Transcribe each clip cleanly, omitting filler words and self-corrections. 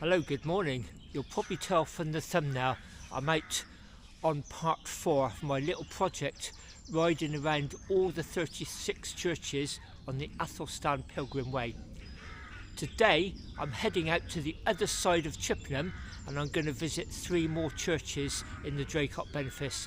Hello, good morning. You'll probably tell from the thumbnail I'm out on part 4 of my little project, riding around all the 36 churches on the Athelstan Pilgrim Way. Today I'm heading out to the other side of Chippenham and I'm going to visit 3 more churches in the Draycott benefice.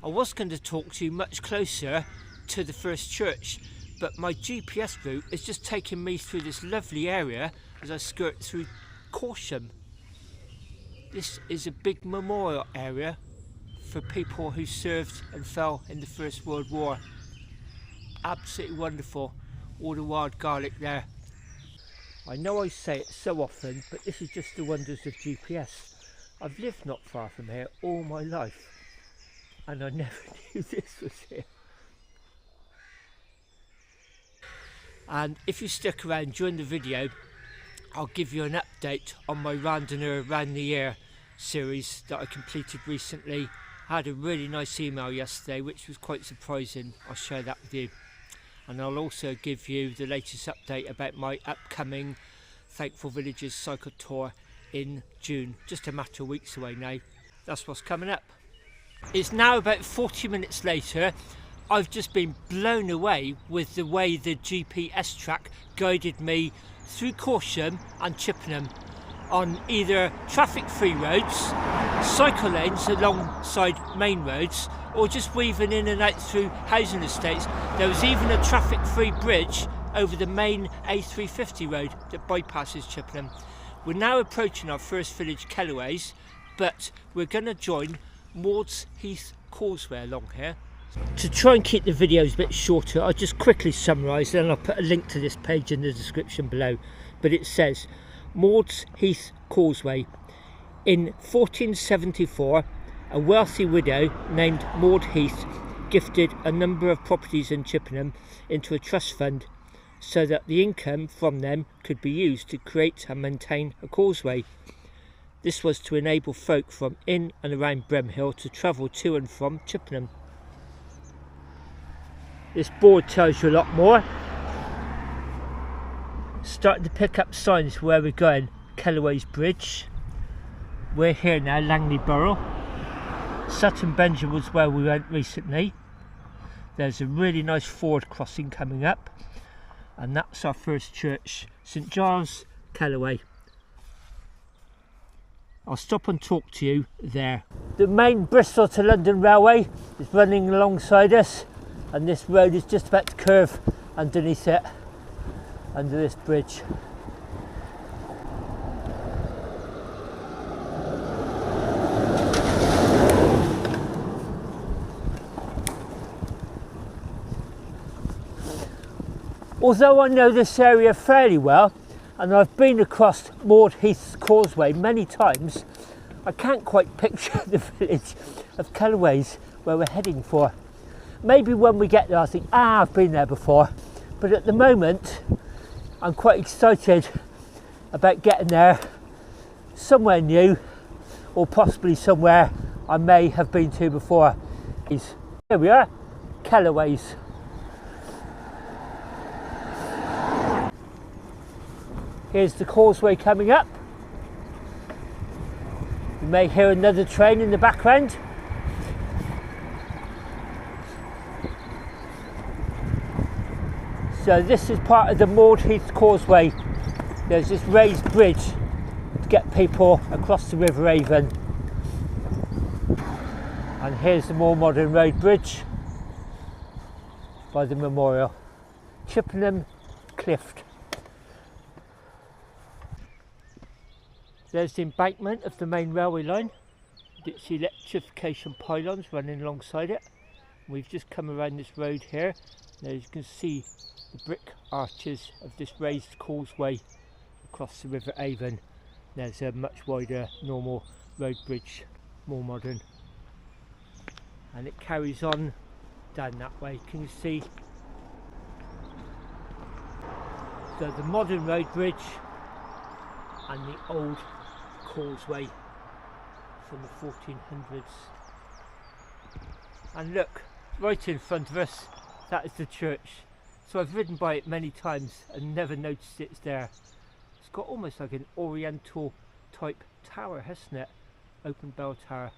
I was going to talk to you much closer to the first church, but my GPS route is just taking me through this lovely area as I skirt through Causeway. This is a big memorial area for people who served and fell in the First World War. Absolutely wonderful, all the wild garlic there. I know I say it so often, but this is just the wonders of GPS. I've lived not far from here all my life and I never knew this was here. And if you stick around during the video, I'll give you an update on my Randonneur Round the Year series that I completed recently. I had a really nice email yesterday which was quite surprising. I'll share that with you. And I'll also give you the latest update about my upcoming Thankful Villages cycle tour in June. Just a matter of weeks away now. That's what's coming up. It's now about 40 minutes later. I've just been blown away with the way the GPS track guided me through Causeway and Chippenham on either traffic-free roads, cycle lanes alongside main roads, or just weaving in and out through housing estates. There was even a traffic-free bridge over the main A350 road that bypasses Chippenham. We're now approaching our first village, Causeway, but we're going to join Heath Causeway along here. To try and keep the videos a bit shorter, I'll just quickly summarise, and I'll put a link to this page in the description below. But it says, Heath Causeway. In 1474, a wealthy widow named Maud Heath gifted a number of properties in Chippenham into a trust fund so that the income from them could be used to create and maintain a causeway. This was to enable folk from in and around Bremhill to travel to and from Chippenham. This board tells you a lot more. Starting to pick up signs where we're going. Causeway's Bridge. We're here now, Langley Borough. Sutton Benjamin was where we went recently. There's a really nice ford crossing coming up. And that's our first church, St Giles, Causeway. I'll stop and talk to you there. The main Bristol to London railway is running alongside us. And this road is just about to curve underneath it, under this bridge. Although I know this area fairly well, and I've been across Heath Causeway many times, I can't quite picture the village of Causeway where we're heading for. Maybe when we get there I'll think, I've been there before, but at the moment I'm quite excited about getting there, somewhere new, or possibly somewhere I may have been to before. Here we are, Causeway. Here's the causeway coming up. You may hear another train in the background. So this is part of the Heath Causeway. There's this raised bridge to get people across the River Avon. And here's the more modern road bridge by the memorial. Chippenham Clift. There's the embankment of the main railway line. It's the electrification pylons running alongside it. We've just come around this road here. Now you can see the brick arches of this raised causeway across the River Avon. There's a much wider normal road bridge, more modern, and it carries on down that way. Can you see? So the modern road bridge and the old causeway from the 1400s. And look, right in front of us, that is the church. So I've ridden by it many times and never noticed it's there. It's got almost like an oriental type tower, hasn't it? Open bell tower.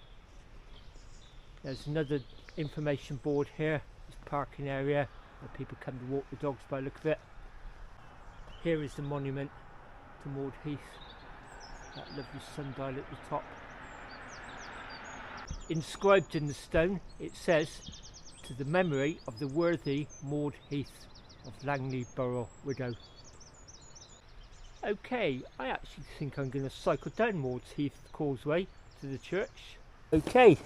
There's another information board here. This parking area where people come to walk the dogs by the look of it. Here is the monument to Maud Heath. That lovely sundial at the top. Inscribed in the stone it says, "To the memory of the worthy Maud Heath of Langley Borough widow." Okay, I actually think I'm going to cycle down Maud's Heath Causeway to the church. Okay,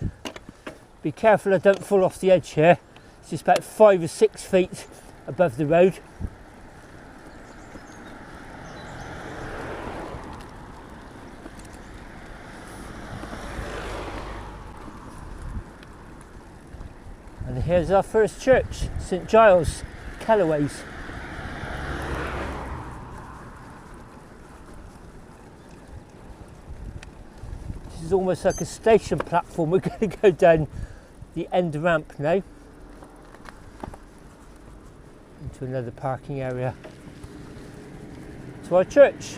be careful I don't fall off the edge here. It's just about 5 or 6 feet above the road. And here's our first church, St Giles, Causeway's. This is almost like a station platform. We're going to go down the end ramp now into another parking area to our church.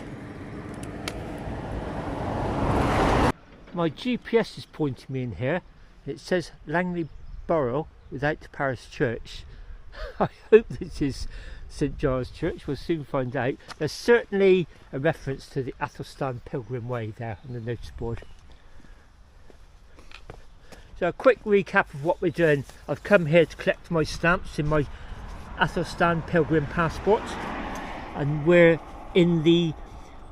My GPS is pointing me in here. It says Langley Borough without the parish church. I hope this is St Giles Church. We'll soon find out. There's certainly a reference to the Athelstan Pilgrim Way there on the notice board. So a quick recap of what we're doing. I've come here to collect my stamps in my Athelstan Pilgrim passport, and we're in the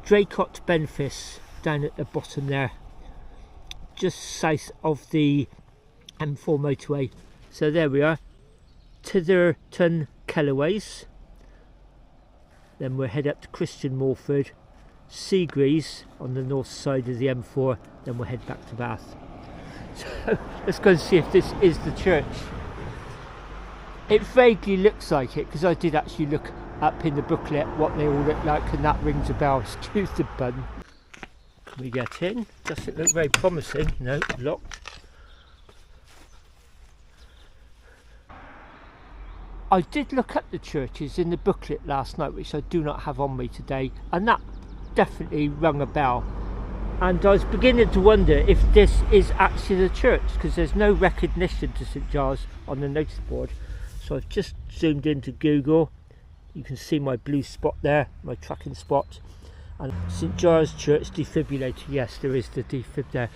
Draycott benefice down at the bottom there, just south of the M4 motorway. So there we are, Titherton Causeway. Then we'll head up to Christian Morford, Seagrees on the north side of the M4, then we'll head back to Bath. So let's go and see if this is the church. It vaguely looks like it, because I did actually look up in the booklet what they all look like, and that rings a bell. Excuse the pun. Can we get in? Doesn't look very promising. No, locked. I did look up the churches in the booklet last night, which I do not have on me today, and that definitely rung a bell. And I was beginning to wonder if this is actually the church, because there's no recognition to St Giles on the notice board. So I've just zoomed into Google. You can see my blue spot there, my tracking spot. And St Giles Church defibrillator. Yes, there is the defib there.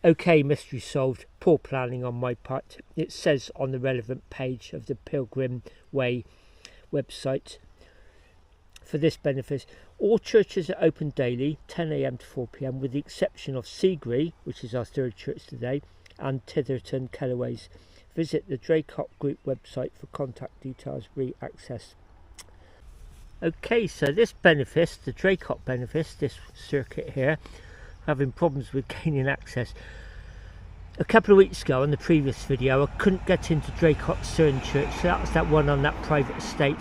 Okay, mystery solved. Poor planning on my part. It says on the relevant page of the Pilgrim Way website, for this benefit, all churches are open daily, 10 AM to 4 PM, with the exception of Seagree, which is our third church today, and Titherton Causeway. Visit the Draycott Group website for contact details, re-access. Okay, so this benefice, the Draycott benefice, this circuit here, having problems with gaining access. A couple of weeks ago on the previous video, I couldn't get into Draycott Cern Church, so that was that one on that private estate.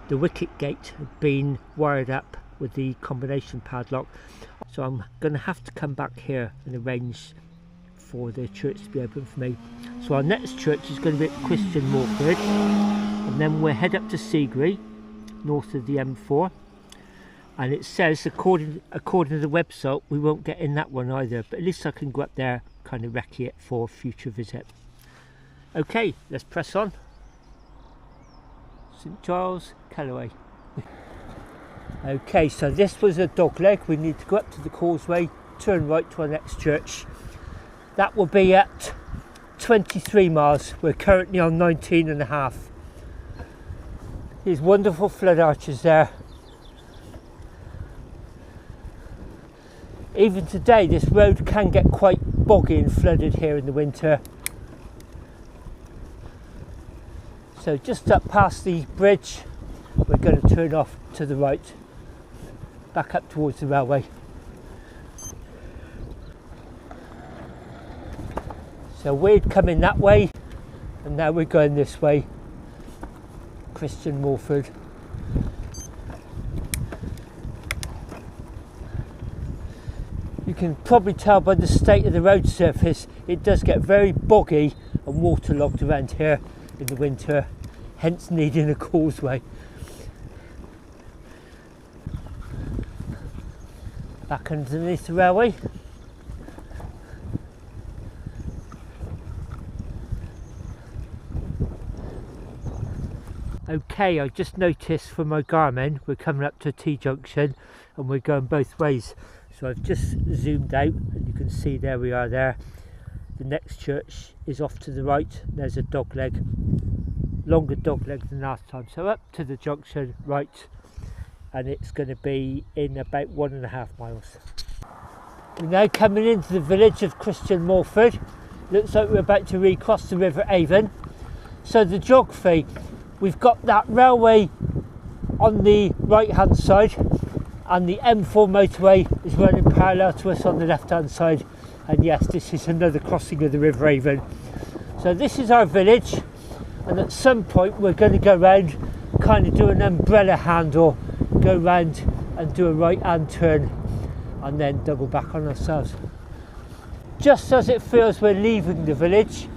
The wicket gate had been wired up with the combination padlock, so I'm going to have to come back here and arrange for the church to be open for me. So our next church is going to be at Christian Morford, and then we'll head up to Seagree, north of the M4. And it says, according to the website, we won't get in that one either, but at least I can go up there, kind of recce it for future visit. Okay, let's press on. St Giles, Causeway. Okay, so this was a dog leg. We need to go up to the causeway, turn right to our next church. That will be at 23 miles. We're currently on 19.5. These wonderful flood arches there. Even today, this road can get quite boggy and flooded here in the winter. So just up past the bridge, we're going to turn off to the right, back up towards the railway. So we'd come in that way, and now we're going this way, Christian Morford. You can probably tell by the state of the road surface, it does get very boggy and waterlogged around here in the winter. hence needing a causeway. Back underneath the railway. Okay, I just noticed from my Garmin we're coming up to a T-junction and we're going both ways. So I've just zoomed out and you can see there we are there. The next church is off to the right. There's a dog leg, longer dog leg than last time. So up to the junction, right, and it's going to be in about 1.5 miles. We're now coming into the village of Christian Morford. Looks like we're about to recross the River Avon. So the geography, we've got that railway on the right hand side and the M4 motorway is running parallel to us on the left hand side, and yes, this is another crossing of the River Avon. So this is our village, and at some point we're going to go round, kind of do an umbrella handle, go round and do a right hand turn and then double back on ourselves. Just as it feels we're leaving the village,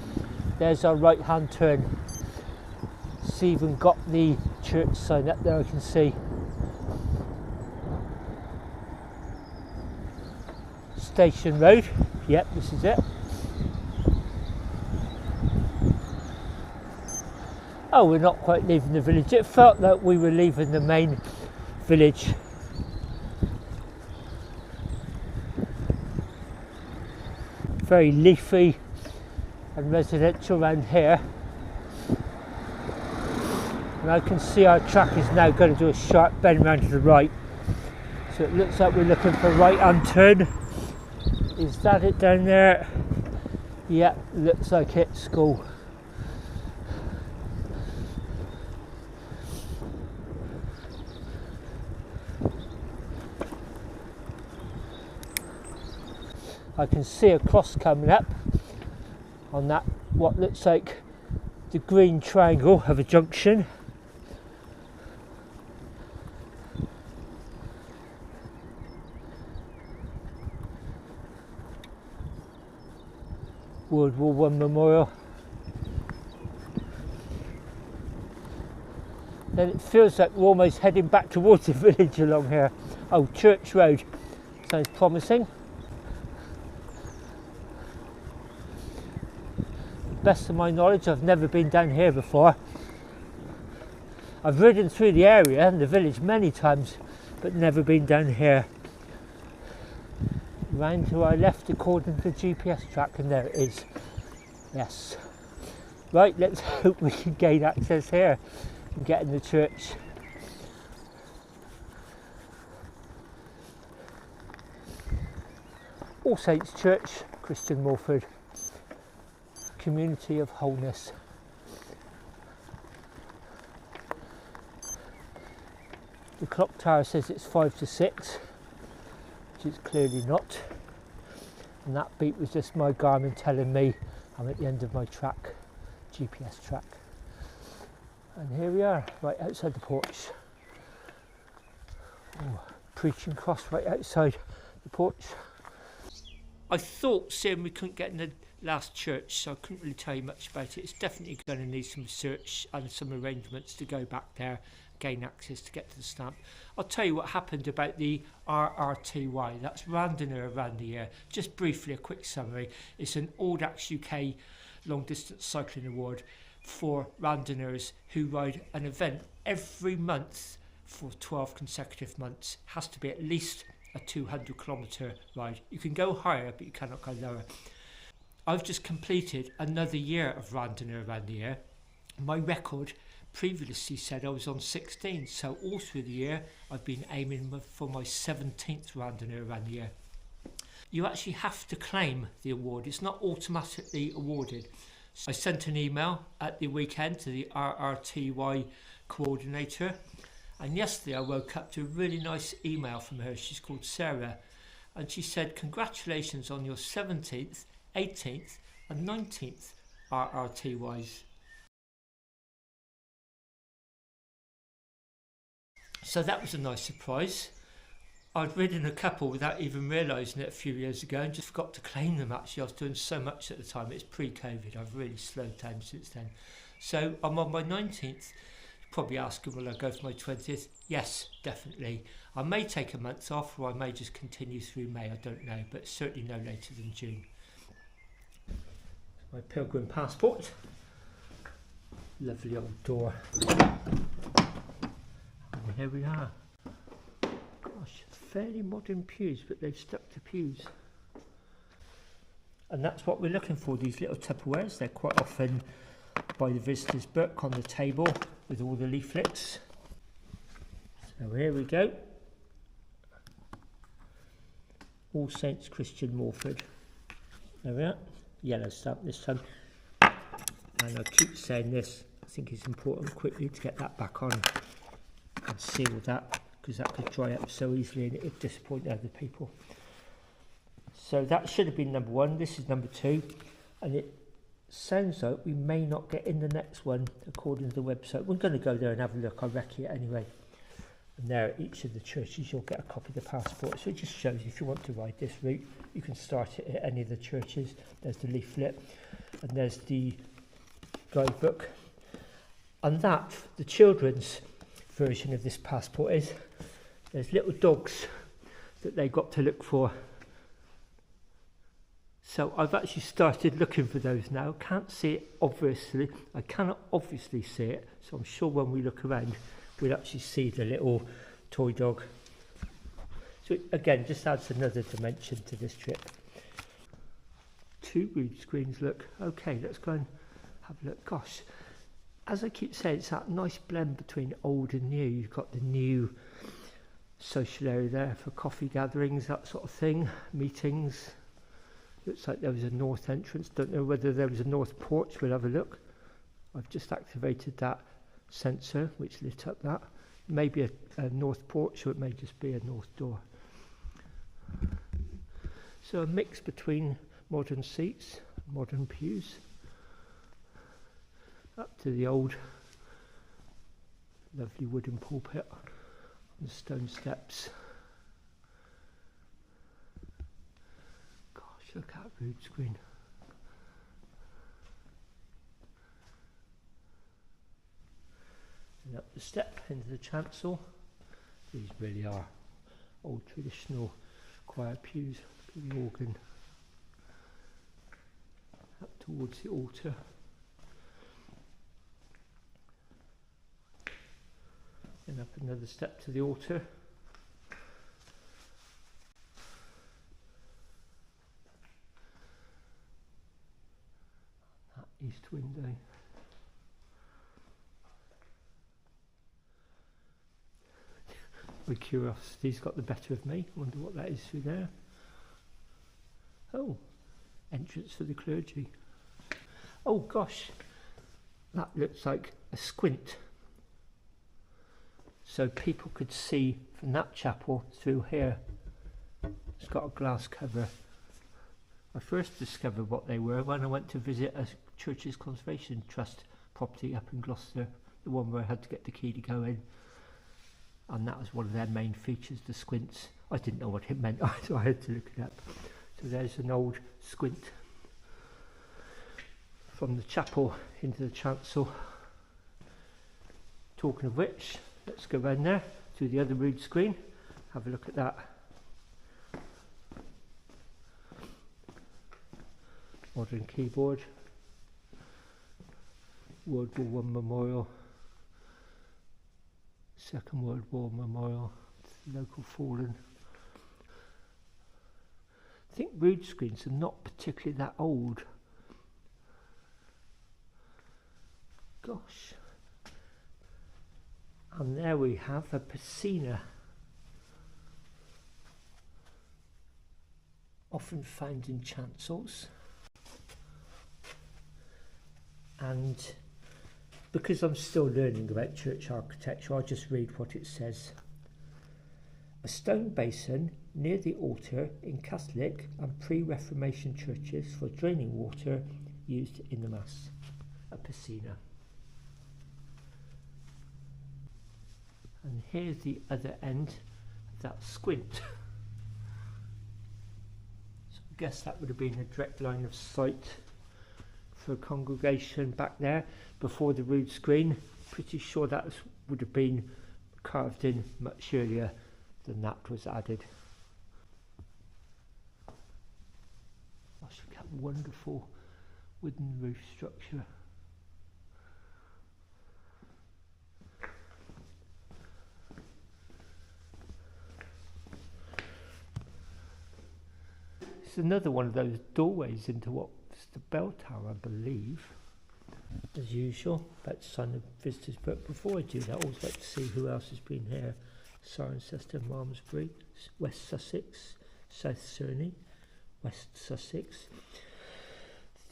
there's our right hand turn. It's even got the church sign up there, I can see. Station Road, yep, this is it. Oh, we're not quite leaving the village. It felt like we were leaving the main village. Very leafy and residential around here. And I can see our track is now going to do a sharp bend round to the right. So it looks like we're looking for a right hand turn. Is that it down there? Yeah, looks like it's school. I can see a cross coming up on that, what looks like the green triangle of a junction. World War I memorial. Then it feels like we're almost heading back towards the village along here. Oh, Church Road. Sounds promising. Best of my knowledge, I've never been down here before. I've ridden through the area and the village many times, but never been down here. Round to our left according to the GPS track, and there it is. Yes. Right, let's hope we can gain access here and get in the church. All Saints Church, Christian Morford. Community of wholeness. The clock tower says it's 5 to 6, which is clearly not, and that beat was just my Garmin telling me I'm at the end of my track, GPS track. And here we are, right outside the porch. Ooh, preaching cross right outside the porch. I thought, seeing we couldn't get in the last church, so I couldn't really tell you much about it. It's definitely going to need some research and some arrangements to go back there, gain access to get to the stamp. I'll tell you what happened about the RRTY, that's Randonneur around the year. Just briefly, a quick summary. It's an Audax UK long distance cycling award for randonneurs who ride an event every month for 12 consecutive months. Has to be at least a 200-kilometre ride. You can go higher, but you cannot go lower. I've just completed another year of Randonneur around the year. My record previously said I was on 16, so all through the year I've been aiming for my 17th Randonneur around the year. You actually have to claim the award, it's not automatically awarded. So I sent an email at the weekend to the RRTY coordinator, and yesterday I woke up to a really nice email from her. She's called Sarah, and she said, congratulations on your 17th, 18th and 19th RRTYs. So that was a nice surprise. I'd ridden a couple without even realising it a few years ago and just forgot to claim them actually. I was doing so much at the time, it's pre-COVID, I've really slowed down since then. So I'm on my 19th. Probably asking, will I go for my 20th? Yes, definitely. I may take a month off, or I may just continue through May, I don't know, but certainly no later than June. My pilgrim passport. Lovely old door. And here we are. Gosh, fairly modern pews, but they've stuck to pews. And that's what we're looking for, these little Tupperwares. They're quite often by the visitor's book on the table with all the leaflets. So here we go. All Saints Christian Morford. There we are. Yellow stamp this time. And I keep saying this, I think it's important quickly to get that back on and seal that, because that could dry up so easily and it would disappoint other people. So that should have been number 1. This is number 2, and it sounds like we may not get in the next one according to the website. We're going to go there and have a look. I'll recce it anyway. And there at each of the churches you'll get a copy of the passport. So it just shows if you want to ride this route, you can start it at any of the churches. There's the leaflet and there's the guidebook. And that, the children's version of this passport is, there's little dogs that they got to look for. So I've actually started looking for those now. Can't see it obviously. I cannot obviously see it. So I'm sure when we look around, we'll actually see the little toy dog. So again, just adds another dimension to this trip. 2 rood screens, look. Okay, let's go and have a look. Gosh, as I keep saying, it's that nice blend between old and new. You've got the new social area there for coffee gatherings, that sort of thing, meetings. Looks like there was a north entrance. Don't know whether there was a north porch. We'll have a look. I've just activated that sensor which lit up that. Maybe a north porch, or it may just be a north door. So a mix between modern seats, modern pews, up to the old lovely wooden pulpit and stone steps. Gosh, look at that rood screen. And up the step into the chancel. These really are old traditional choir pews with the organ. Up towards the altar. And up another step to the altar. That east window. My curiosity's got the better of me. I wonder what that is through there. Oh, entrance for the clergy. Oh gosh, that looks like a squint. So people could see from that chapel through here. It's got a glass cover. I first discovered what they were when I went to visit a Churches Conservation Trust property up in Gloucester, the one where I had to get the key to go in. And that was one of their main features, the squints. I didn't know what it meant, so I had to look it up. So there's an old squint from the chapel into the chancel. Talking of which, let's go round there to the other rood screen, have a look at that. Modern keyboard, World War I memorial, Second World War memorial, local fallen. I think rood screens are not particularly that old. Gosh. And there we have a piscina, often found in chancels. And because I'm still learning about church architecture, I'll just read what it says. A stone basin near the altar in Catholic and pre-Reformation churches for draining water used in the Mass. A piscina. And here's the other end of that squint. So I guess that would have been a direct line of sight for a congregation back there before the rood screen. Pretty sure that would have been carved in much earlier than that was added. Gosh, look at that wonderful wooden roof structure. It's another one of those doorways into what's the bell tower, I believe. As usual, about to sign the visitors book. Before I do that, I always like to see who else has been here. Cirencester, Malmesbury, West Sussex, South Cerney, West Sussex.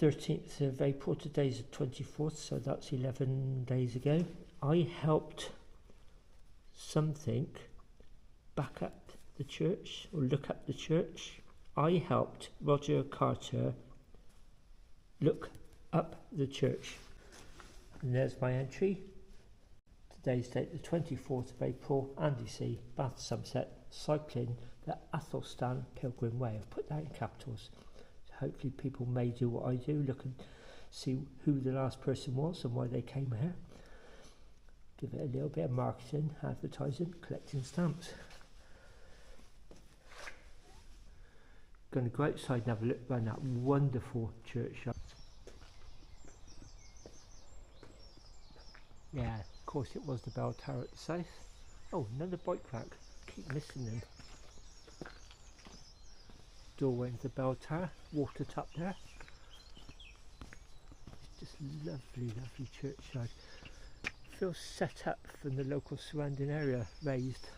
13th of April, today's the 24th, so that's 11 days ago. I helped something back at the church, or look at the church. I helped Roger Carter look up the church. And there's my entry. Today's date, the 24th of April, Andy C, Bath Sunset, cycling the Athelstan Pilgrim Way. I've put that in capitals. So hopefully people may do what I do, look and see who the last person was and why they came here. Give it a little bit of marketing, advertising, collecting stamps. Going to go outside and have a look around that wonderful churchyard. Yeah, of course it was the bell tower at the south. Oh, another bike rack. Keep missing them. Doorway into the bell tower. Water tap there. It's just lovely, lovely churchyard. Feels set up from the local surrounding area, raised.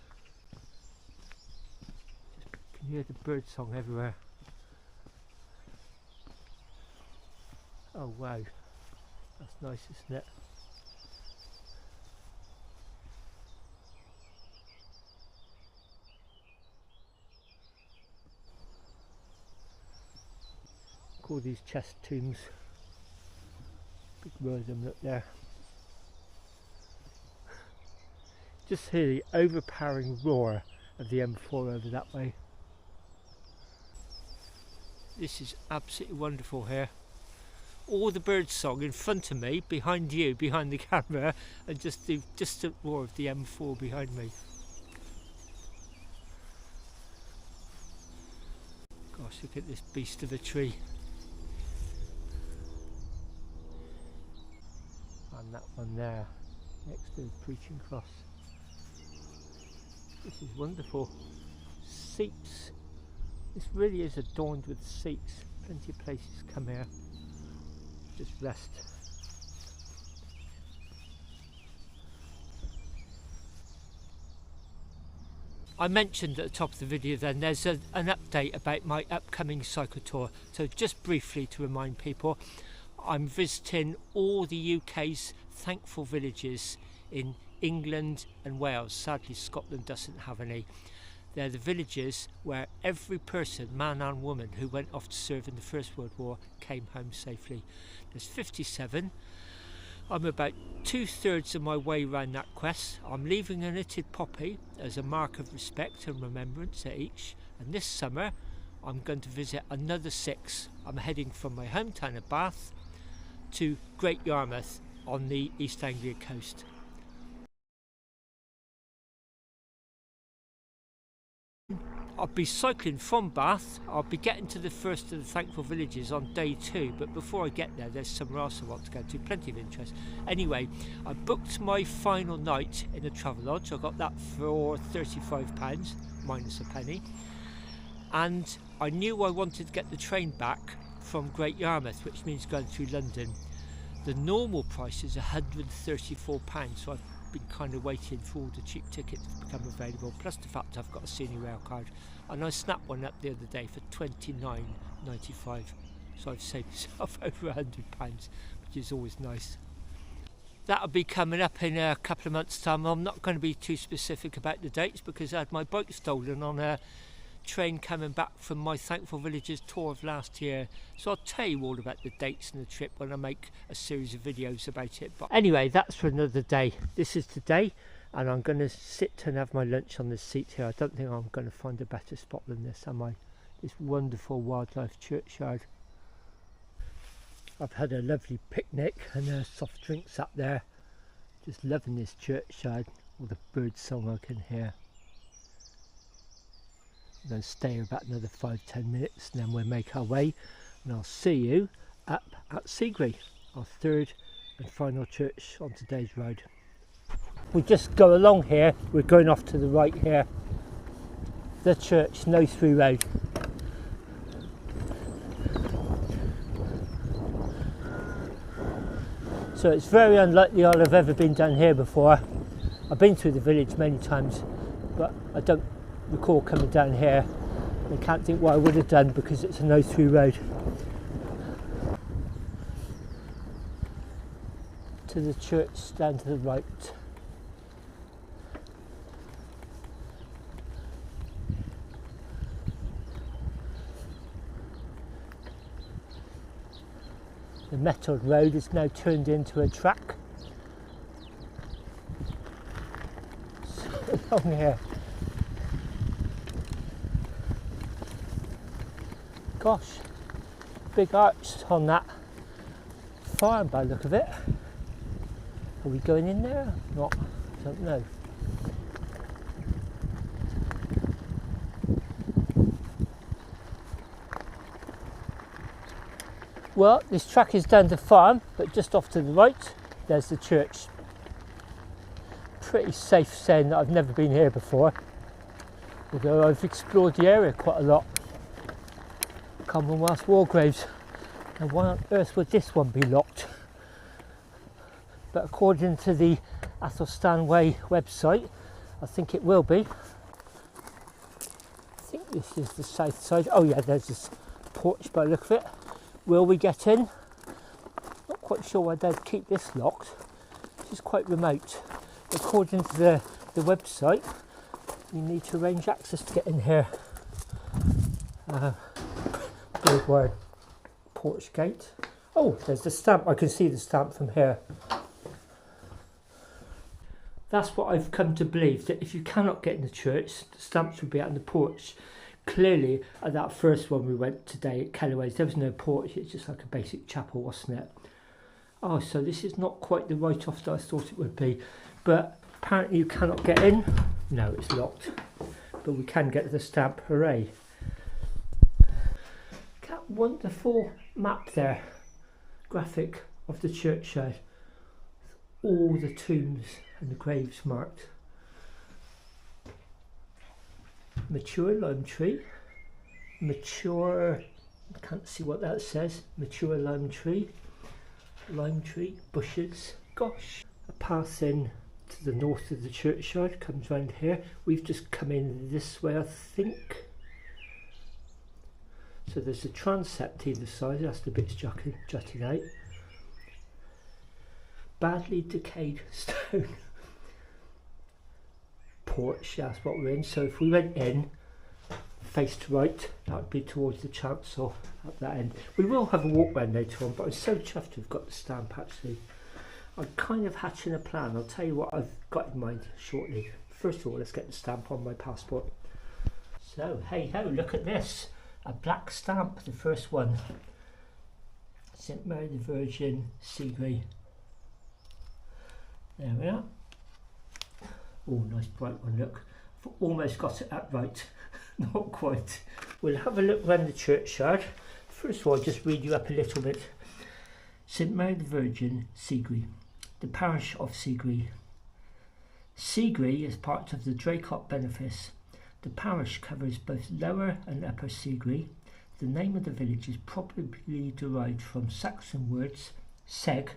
Just can hear the bird song everywhere. Oh wow, that's nice, isn't it? All these chest tombs, big row of them, look there. Just hear the overpowering roar of the M4 over that way. This is absolutely wonderful here. All the bird song in front of me, behind you, behind the camera, and just the distant roar of the M4 behind me. Gosh, look at this beast of a tree. And that one there, next to the preaching cross. This is wonderful. Seats. This really is adorned with seats. Plenty of places to come here. Just rest. I mentioned at the top of the video then there's an update about my upcoming cycle tour. So just briefly to remind people, I'm visiting all the UK's thankful villages in England and Wales. Sadly Scotland doesn't have any. They're the villages where every person, man and woman, who went off to serve in the First World War came home safely. There's 57. I'm about 2/3 of my way round that quest. I'm leaving a knitted poppy as a mark of respect and remembrance at each. And this summer I'm going to visit another 6. I'm heading from my hometown of Bath to Great Yarmouth on the East Anglia coast. I'll be cycling from Bath. I'll be getting to the first of the thankful villages on day 2, but before I get there there's somewhere else I want to go to, plenty of interest. Anyway, I booked my final night in a Travelodge. I got that for £35 minus a penny, and I knew I wanted to get the train back from Great Yarmouth, which means going through London. The normal price is £134, so I've been kind of waiting for all the cheap tickets to become available, plus the fact I've got a senior rail card, and I snapped one up the other day for £29.95, so I've saved myself over £100, which is always nice. That'll be coming up in a couple of months' time. I'm not going to be too specific about the dates because I had my bike stolen on a train coming back from my Thankful Villages tour of last year, so I'll tell you all about the dates and the trip when I make a series of videos about it. But anyway, that's for another day. This is today, and I'm going to sit and have my lunch on this seat here. I don't think I'm going to find a better spot than this, am I? This wonderful wildlife churchyard. I've had a lovely picnic and soft drinks up there. Just loving this churchyard, all the bird song I can hear. I'm going to stay here about another 5-10 minutes and then we'll make our way, and I'll see you up at Seagrey, our third and final church on today's ride. We just go along here, we're going off to the right here, the church, no through road. So it's very unlikely I'll have ever been down here before. I've been through the village many times, but I don't recall coming down here. I can't think what I would have done because it's a no through road. To the church down to the right. The metalled road is now turned into a track. So along here. Gosh, big arch on that farm by the look of it. Are we going in there? Not, I don't know. Well, this track is down the farm, but just off to the right, there's the church. Pretty safe saying that I've never been here before, although I've explored the area quite a lot. Commonwealth war graves, and why on earth would this one be locked? But according to the Athelstan Way website, I think it will be. I think this is the south side. Oh yeah, there's this porch by the look of it. Will we get in? Not quite sure why they'd keep this locked. This is quite remote. According to the website, you need to arrange access to get in here. Big word. Porch gate. Oh, there's the stamp. I can see the stamp from here. That's what I've come to believe, that if you cannot get in the church, the stamps will be out on the porch. Clearly, at that first one we went today at Causeway, there was no porch, it's just like a basic chapel, wasn't it? Oh, so this is not quite the write-off that I thought it would be, but apparently you cannot get in. No, it's locked, but we can get the stamp, hooray. That wonderful map there, graphic of the churchyard, all the tombs and the graves marked. Mature lime tree, mature, I can't see what that says, mature lime tree, bushes. Gosh, a path in to the north of the churchyard comes round here. We've just come in this way, I think. So there's a transept either side, that's the bits jutting out. Badly decayed stone. Porch, that's what we're in. So if we went in, faced right, that would be towards the chancel at that end. We will have a walk round later on, but I'm so chuffed to have got the stamp actually. I'm kind of hatching a plan. I'll tell you what I've got in mind shortly. First of all, let's get the stamp on my passport. So, hey ho, look at this. A black stamp, the first one. St Mary the Virgin, Seagrey. There we are. Oh, nice bright one, look. I've almost got it up right. Not quite. We'll have a look around the churchyard. First of all, I'll just read you up a little bit. St Mary the Virgin, Seagrey. The parish of Seagrey. Seagrey is part of the Draycott benefice. The parish covers both Lower and Upper Seagrey. The name of the village is probably derived from Saxon words seg,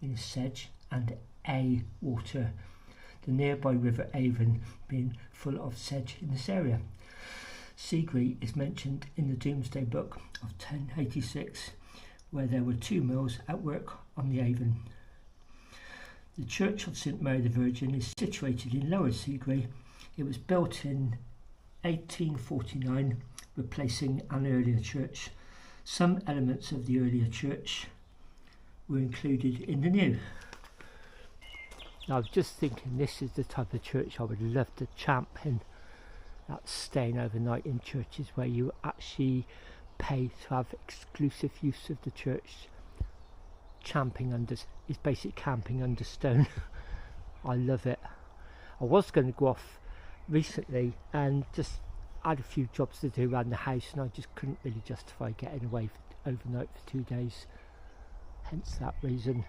means sedge, and a, water. The nearby river Avon being full of sedge in this area. Seagrey is mentioned in the Domesday Book of 1086, where there were 2 mills at work on the Avon. The Church of St Mary the Virgin is situated in Lower Seagrey. It was built in 1849, replacing an earlier church. Some elements of the earlier church were included in the new. Now, I was just thinking this is the type of church I would love to champion. That's staying overnight in churches where you actually pay to have exclusive use of the church. he's basically camping under stone. I love it. I was going to go off recently and just had a few jobs to do around the house, and I just couldn't really justify getting away overnight for 2 days, hence that reason.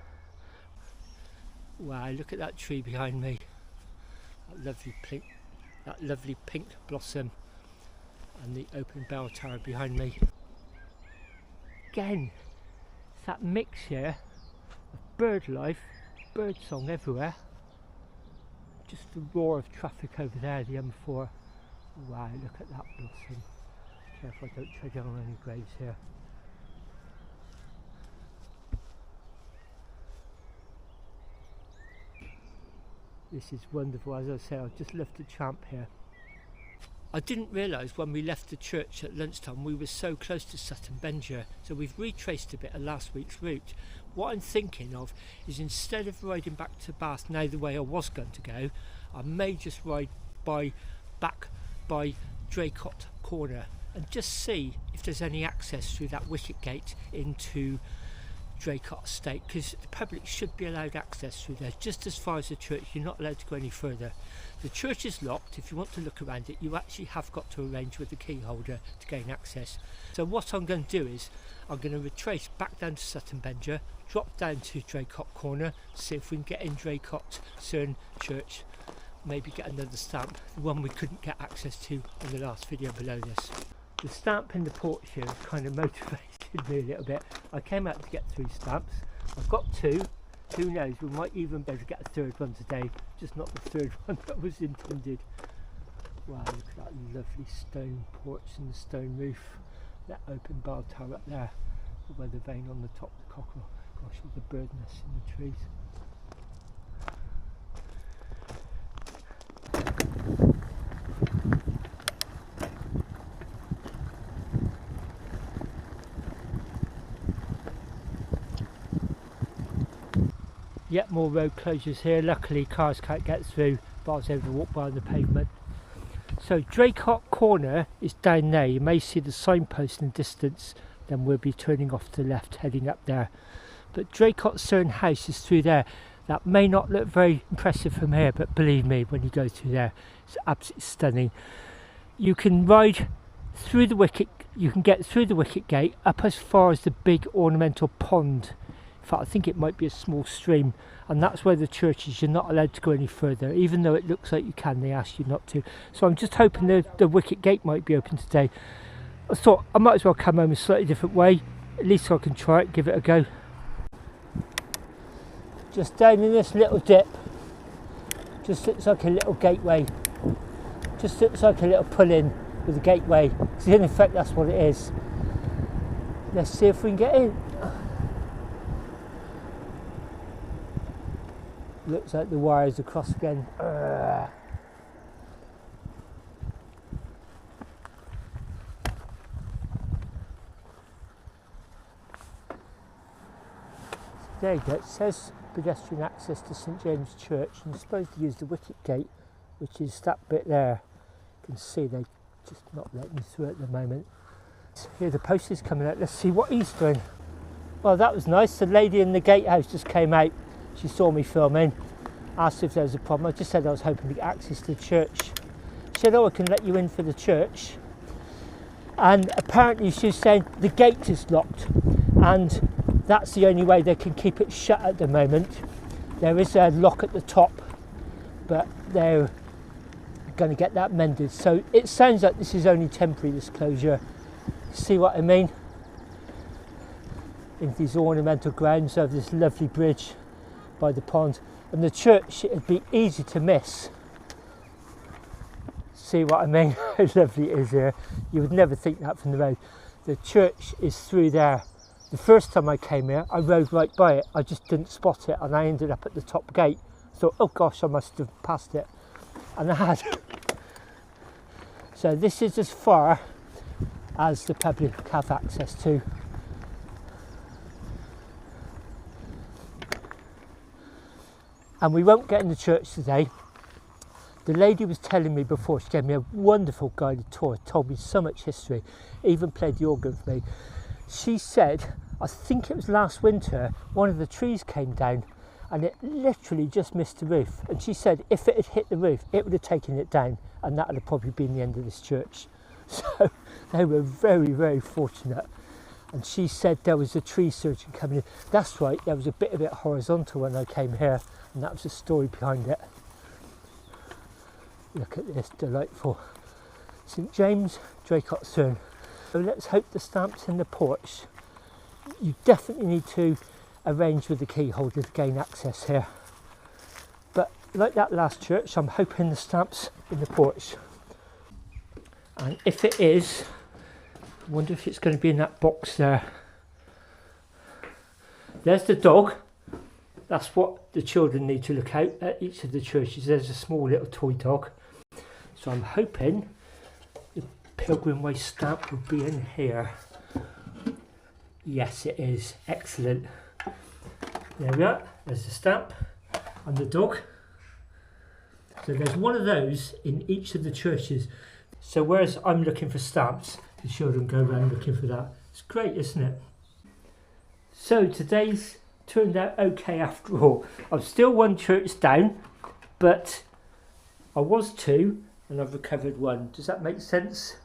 Wow, look at that tree behind me, that lovely pink blossom, and the open bell tower behind me. Again, it's that mix here of bird life, bird song everywhere, just the roar of traffic over there, the M4. Wow, look at that blossom. Careful I don't tread on any graves here. This is wonderful. As I say, I just love to tramp here. I didn't realise when we left the church at lunchtime we were so close to Sutton Benjer, so we've retraced a bit of last week's route. What I'm thinking of is, instead of riding back to Bath now the way I was going to go, I may just ride back by Draycott Corner and just see if there's any access through that wicket gate into Draycott Estate, because the public should be allowed access through there just as far as the church. You're not allowed to go any further. The church is locked. If you want to look around it, you actually have got to arrange with the key holder to gain access. So what I'm going to do is I'm going to retrace back down to Sutton Benjer, drop down to Draycott Corner, see if we can get in Draycott Cern Church, maybe get another stamp, the one we couldn't get access to in the last video below this. The stamp in the porch here kind of motivated me a little bit. I came out to get 3 stamps. I've got 2. Who knows, we might even be able to get a 3rd one today, just not the 3rd one that was intended. Wow, look at that lovely stone porch and the stone roof. That open bell tower up there, the weather vane on the top, the cockerel. Gosh, all the bird nests in the trees. Yet more road closures here. Luckily cars can't get through, but I was able to walk by on the pavement. So Draycott Corner is down there. You may see the signpost in the distance, then we'll be turning off to the left heading up there. But Draycott Cern House is through there. That may not look very impressive from here, but believe me, when you go through there, it's absolutely stunning. You can ride through the wicket, you can get through the wicket gate up as far as the big ornamental pond. In fact, I think it might be a small stream, and that's where the church is. You're not allowed to go any further, even though it looks like you can. They ask you not to. So I'm just hoping the wicket gate might be open today. I thought I might as well come home a slightly different way. At least I can try it, give it a go. Just down in this little dip, just looks like a little gateway. Just looks like a little pull-in with a gateway. So in effect, that's what it is. Let's see if we can get in. Looks like the wires across again. There you go. It says pedestrian access to St James Church, and you're supposed to use the wicket gate, which is that bit there. You can see they're just not letting you through at the moment. Here the post is coming out. Let's see what he's doing. Well, that was nice. The lady in the gatehouse just came out. She saw me filming, asked if there was a problem. I just said I was hoping to get access to the church. She said, oh, I can let you in for the church. And apparently she was saying the gate is locked, and that's the only way they can keep it shut at the moment. There is a lock at the top, but they're going to get that mended. So it sounds like this is only temporary, this closure. See what I mean? In these ornamental grounds over this lovely bridge by the pond, and the church, it'd be easy to miss. See what I mean? How lovely it is here. You would never think that from the road. The church is through there. The first time I came here, I rode right by it. I just didn't spot it, and I ended up at the top gate. Thought, oh gosh, I must have passed it, and I had. So this is as far as the public have access to. And we won't get in the church today. The lady was telling me before, she gave me a wonderful guided tour, told me so much history, even played the organ for me. She said, I think it was last winter, one of the trees came down and it literally just missed the roof. And she said if it had hit the roof, it would have taken it down, and that would have probably been the end of this church. So they were very, very fortunate. And she said there was a tree surgeon coming in. That's right, there was a bit of it horizontal when I came here, and that was the story behind it. Look at this, delightful. St James, Draycott Cern. So let's hope the stamp's in the porch. You definitely need to arrange with the key holder to gain access here. But like that last church, I'm hoping the stamp's in the porch. And if it is, I wonder if it's going to be in that box there. There's the dog. That's what the children need to look out at each of the churches. There's a small little toy dog. So I'm hoping the Pilgrim Way stamp will be in here. Yes, it is. Excellent. There we are. There's the stamp and the dog. So there's one of those in each of the churches. So whereas I'm looking for stamps, the children go around looking for that. It's great, isn't it? So today's turned out okay after all. I'm still one church down, but I was two and I've recovered one. Does that make sense?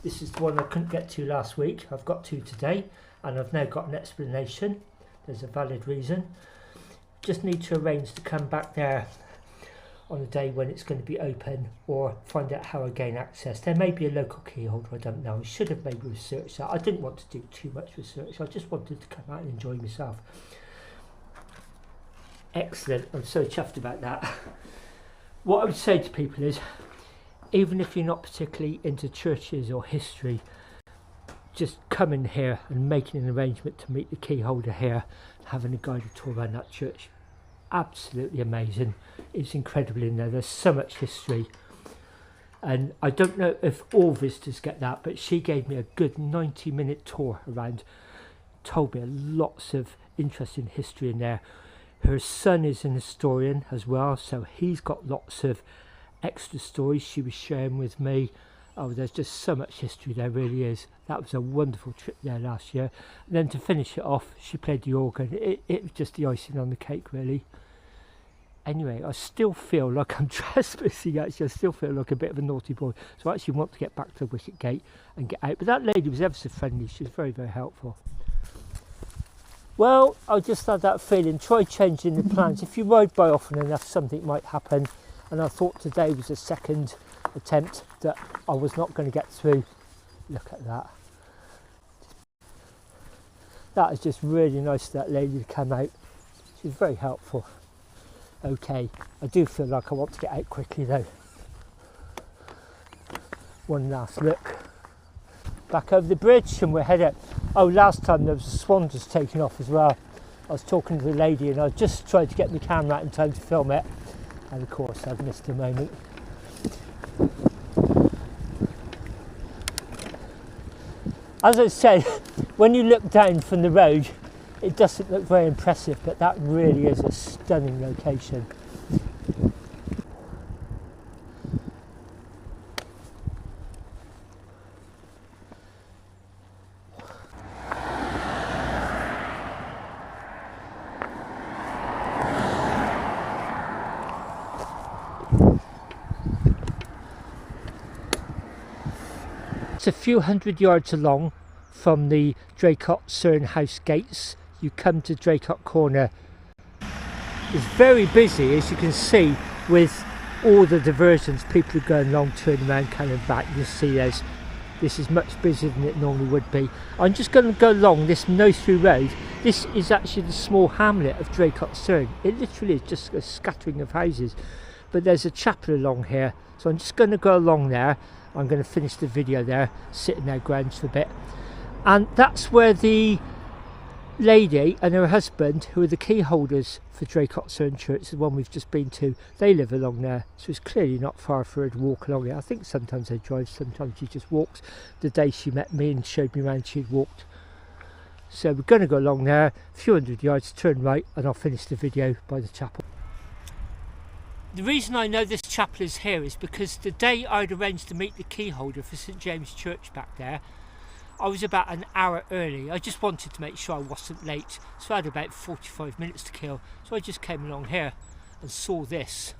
This is the one I couldn't get to last week. I've got to today, and I've now got an explanation. There's a valid reason. Just need to arrange to come back there on a day when it's going to be open, or find out how I gain access. There may be a local key holder, I don't know. I should have maybe researched that. I didn't want to do too much research. I just wanted to come out and enjoy myself. Excellent. I'm so chuffed about that. What I would say to people is, even if you're not particularly into churches or history, just coming here and making an arrangement to meet the key holder here, having a guided tour around that church. Absolutely amazing. It's incredible in there. There's so much history, and I don't know if all visitors get that, but she gave me a good 90-minute tour around, told me lots of interesting history in there. Her son is an historian as well, so he's got lots of extra stories she was sharing with me. Oh, there's just so much history, there really is. That was a wonderful trip there last year. And then to finish it off, she played the organ. It was just the icing on the cake, really. Anyway, I still feel like I'm trespassing, actually. I still feel like a bit of a naughty boy. So I actually want to get back to the wicket gate and get out. But that lady was ever so friendly. She was very, very helpful. Well, I just had that feeling. Try changing the plans. If you ride by often enough, something might happen. And I thought today was a second attempt that I was not going to get through. Look at that. That is just really nice of that lady to come out. She was very helpful. Okay, I do feel like I want to get out quickly though. One last look. Back over the bridge and we're headed. Oh, last time there was a swan just taking off as well. I was talking to the lady and I just tried to get the camera out in time to film it. And of course I've missed a moment. As I said, when you look down from the road, it doesn't look very impressive, but that really is a stunning location. It's a few hundred yards along from the Draycott Cern house gates. You come to Draycott Corner. It's very busy, as you can see, with all the diversions. People are going along, turning around, coming back. You'll see this is much busier than it normally would be. I'm just going to go along this no-through road. This is actually the small hamlet of Draycott Cern. It literally is just a scattering of houses. But there's a chapel along here, so I'm just going to go along there. I'm going to finish the video there, sitting there grounds for a bit. And that's where the lady and her husband, who are the key holders for Draycott Cern Church, the one we've just been to, they live along there. So it's clearly not far for her to walk along it. I think sometimes they drive, sometimes she just walks. The day she met me and showed me around, she'd walked. So we're going to go along there, a few hundred yards, turn right, and I'll finish the video by the chapel. The reason I know this chapel is here is because the day I'd arranged to meet the key holder for St James Church back there, I was about an hour early. I just wanted to make sure I wasn't late, so I had about 45 minutes to kill. So I just came along here and saw this.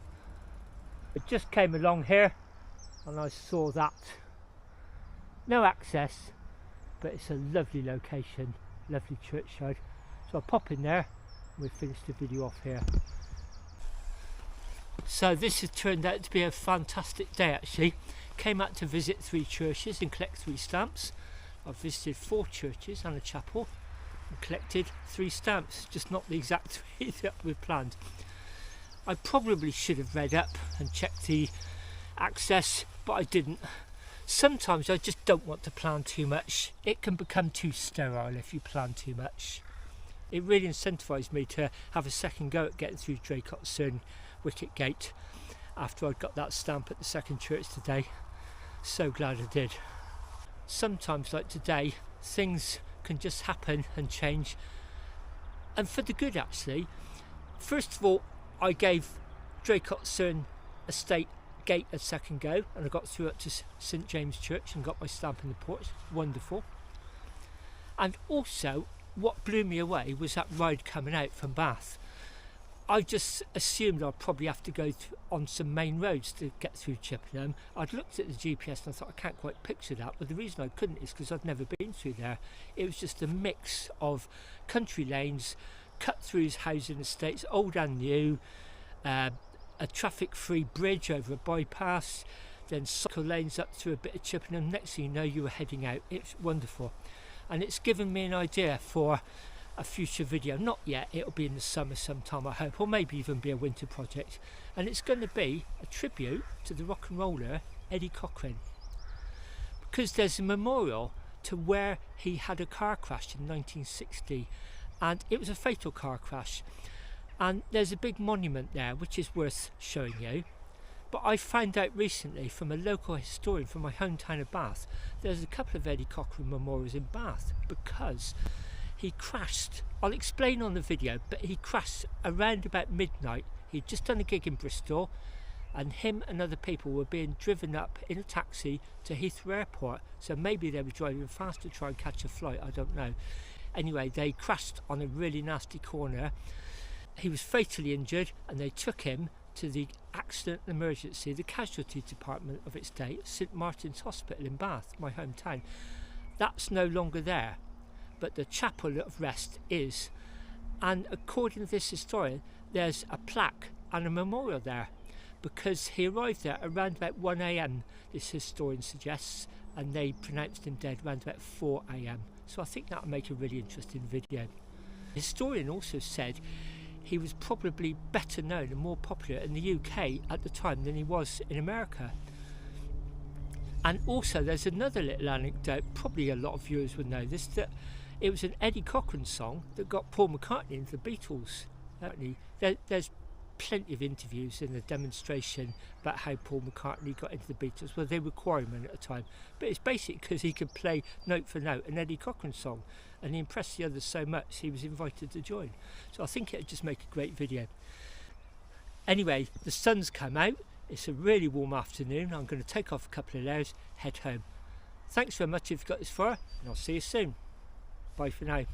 I just came along here and I saw that. No access, but it's a lovely location, lovely churchyard. So I'll pop in there and we'll finish the video off here. So this has turned out to be a fantastic day actually. Came out to visit 3 churches and collect 3 stamps. I've visited 4 churches and a chapel and collected 3 stamps, just not the exact 3 that we planned. I probably should have read up and checked the access, but I didn't. Sometimes I just don't want to plan too much. It can become too sterile if you plan too much. It really incentivised me to have a second go at getting through Draycott Wicket Gate after I got that stamp at the second church today. So glad I did. Sometimes, like today, things can just happen and change, and for the good actually. First of all, I gave Draycott Estate Gate a second go and I got through up to St James Church and got my stamp in the porch. Wonderful. And also what blew me away was that ride coming out from Bath. I just assumed I'd probably have to go on some main roads to get through Chippenham. I'd looked at the GPS and I thought I can't quite picture that, but the reason I couldn't is because I'd never been through there. It was just a mix of country lanes, cut-throughs, housing estates, old and new, a traffic-free bridge over a bypass, then cycle lanes up through a bit of Chippenham. Next thing you know, you were heading out. It's wonderful, and it's given me an idea for a future video. Not yet, it'll be in the summer sometime I hope, or maybe even be a winter project, and it's going to be a tribute to the rock and roller Eddie Cochran, because there's a memorial to where he had a car crash in 1960, and it was a fatal car crash, and there's a big monument there which is worth showing you. But I found out recently from a local historian from my hometown of Bath, there's a couple of Eddie Cochran memorials in Bath, because he crashed. I'll explain on the video, but he crashed around about midnight. He'd just done a gig in Bristol, and him and other people were being driven up in a taxi to Heath Airport. So maybe they were driving fast to try and catch a flight, I don't know. Anyway, they crashed on a really nasty corner. He was fatally injured and they took him to the accident and emergency, the casualty department of its day, St Martin's Hospital in Bath, my hometown. That's no longer there, but the chapel of rest is, and according to this historian, there's a plaque and a memorial there, because he arrived there around about 1 AM, this historian suggests, and they pronounced him dead around about 4 AM. So I think that'll make a really interesting video. The historian also said he was probably better known and more popular in the UK at the time than he was in America. And also there's another little anecdote, probably a lot of viewers would know this, that it was an Eddie Cochran song that got Paul McCartney into the Beatles. There's plenty of interviews in the demonstration about how Paul McCartney got into the Beatles. Well, they were quarrymen at the time, but it's basically because he could play note for note an Eddie Cochran song, and he impressed the others so much he was invited to join. So I think it'd just make a great video. Anyway, the sun's come out, it's a really warm afternoon. I'm going to take off a couple of layers, head home. Thanks very much if you've got this far, and I'll see you soon. Bye for now.